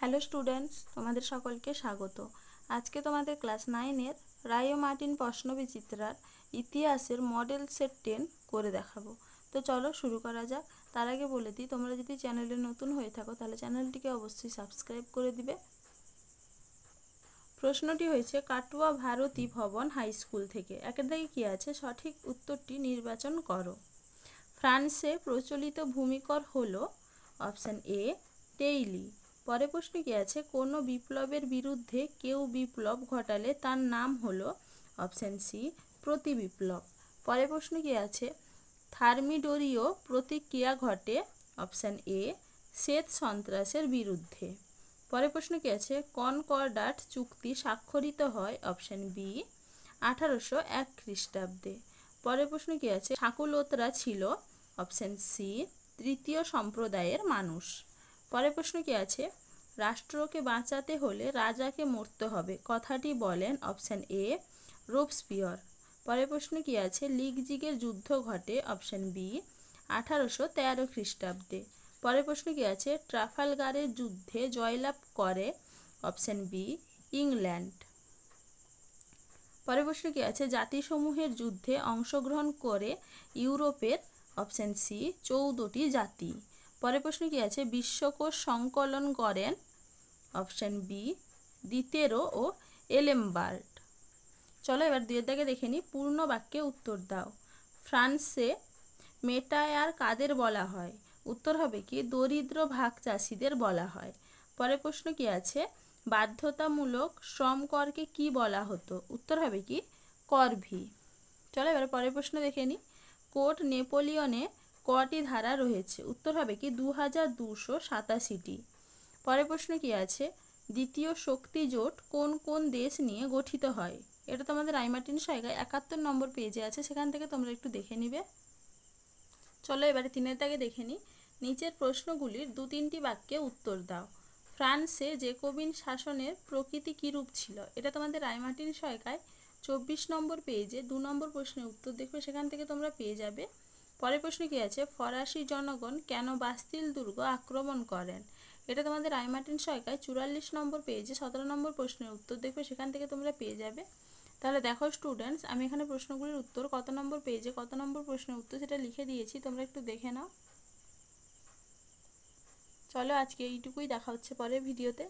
Hello students, তোমাদের সকলকে স্বাগত। আজকে তোমাদের ক্লাস 9-এর রায় ও মার্টিন প্রশ্নবিচিত্রার ইতিহাসের মডেল সেট 10 করে দেখাবো। তো চলো শুরু করা যাক। তার আগে বলে দিই, তোমরা যদি চ্যানেলে নতুন হয়ে থাকো তাহলে চ্যানেলটিকে অবশ্যই সাবস্ক্রাইব করে দিবে। প্রশ্নটি হয়েছে কাটুয়া ভারতী ভবন হাই স্কুল থেকে। একের দাগে কী আছে? সঠিক উত্তরটি নির্বাচন করো। ফ্রান্সে প্রচলিত ভূমিকর হলো অপশান এ টেইলি। পরে প্রশ্ন কি আছে? কোনো বিপ্লবের বিরুদ্ধে কেউ বিপ্লব ঘটালে তার নাম হলো অপশান সি প্রতি বিপ্লব। পরে প্রশ্ন কি আছে? থার্মিডোরীয় প্রতিক্রিয়া ঘটে অপশান এ শ্বেত সন্ত্রাসের বিরুদ্ধে। পরে প্রশ্ন কি আছে? কনকর্ডাট চুক্তি স্বাক্ষরিত হয় অপশান বি 1801 খ্রিস্টাব্দে। পরের প্রশ্ন কি আছে? শাকুলতরা ছিল অপশান সি তৃতীয় সম্প্রদায়ের মানুষ। পরের প্রশ্ন কি আছে? রাষ্ট্রকে বাঁচাতে হলে রাজাকে মরতে হবে, কথাটি বলেন অপশান এ রোবস্পিয়র। পরের প্রশ্ন কি আছে? লিগজিগের যুদ্ধ ঘটে অপশান বি 1813 খ্রিস্টাব্দে। পরের প্রশ্ন কি আছে? ট্রাফালগারের যুদ্ধে জয়লাভ করে অপশান বি ইংল্যান্ড। পরের প্রশ্ন কি আছে? জাতিসমূহের যুদ্ধে অংশগ্রহণ করে ইউরোপের অপশান সি 14টি জাতি। পরের প্রশ্ন কি আছে? বিশ্বকোষ সংকলন করেন অপশান বি দিতেরো ও এলেমবার্ট। চলো এবার দুয়ের দাগে দেখে নিই। পূর্ণ বাক্যে উত্তর দাও। ফ্রান্সে মেটায়ার কাদের বলা হয়? উত্তর হবে কি দরিদ্র ভাগ চাষিদের বলা হয়। পরের প্রশ্ন কি আছে? বাধ্যতামূলক শ্রম করকে কি বলা হতো? উত্তর হবে কি করভি। চলো এবার পরের প্রশ্ন দেখে নিই। কোড নেপোলিয়নে কটি ধারা রয়েছে? উত্তর হবে কি 2287টি। পরের প্রশ্ন কি আছে? দ্বিতীয় শক্তি জোট কোন কোন দেশ নিয়ে গঠিত হয়? এটা তোমাদের রায় মার্টিন সহায়িকায় 71 নম্বর পেজে আছে, সেখান থেকে তোমরা একটু দেখে নিবে। চলো এবারে 3-এর দাগে দেখে নিই। নিচের প্রশ্নগুলির 2-3টি বাক্যে উত্তর দাও। ফ্রান্সে জেকোবিন শাসনের প্রকৃতি কীরূপ ছিল? এটা তোমাদের রায় মার্টিন সহায়িকায় 24 নম্বর পেজে 2 নম্বর প্রশ্নের উত্তর দেখবে, সেখান থেকে তোমরা পেয়ে যাবে। পরের প্রশ্ন কি আছে? ফরাসি জনগণ কেন বাস্তিল দুর্গ আক্রমণ করেন? এটা তোমাদের রায় মার্টিন সহায়িকায় 44 নম্বর পেজে 17 নম্বর প্রশ্নের উত্তর দেখবে, সেখান থেকে তোমরা পেয়ে যাবে। তাহলে দেখো স্টুডেন্টস, আমি এখানে প্রশ্নগুলির উত্তর কত নম্বর পেজে কত নম্বর প্রশ্নের উত্তর সেটা লিখে দিয়েছি, তোমরা একটু দেখে নাও। চলো আজকে এইটুকুই, দেখা হচ্ছে পরের ভিডিওতে।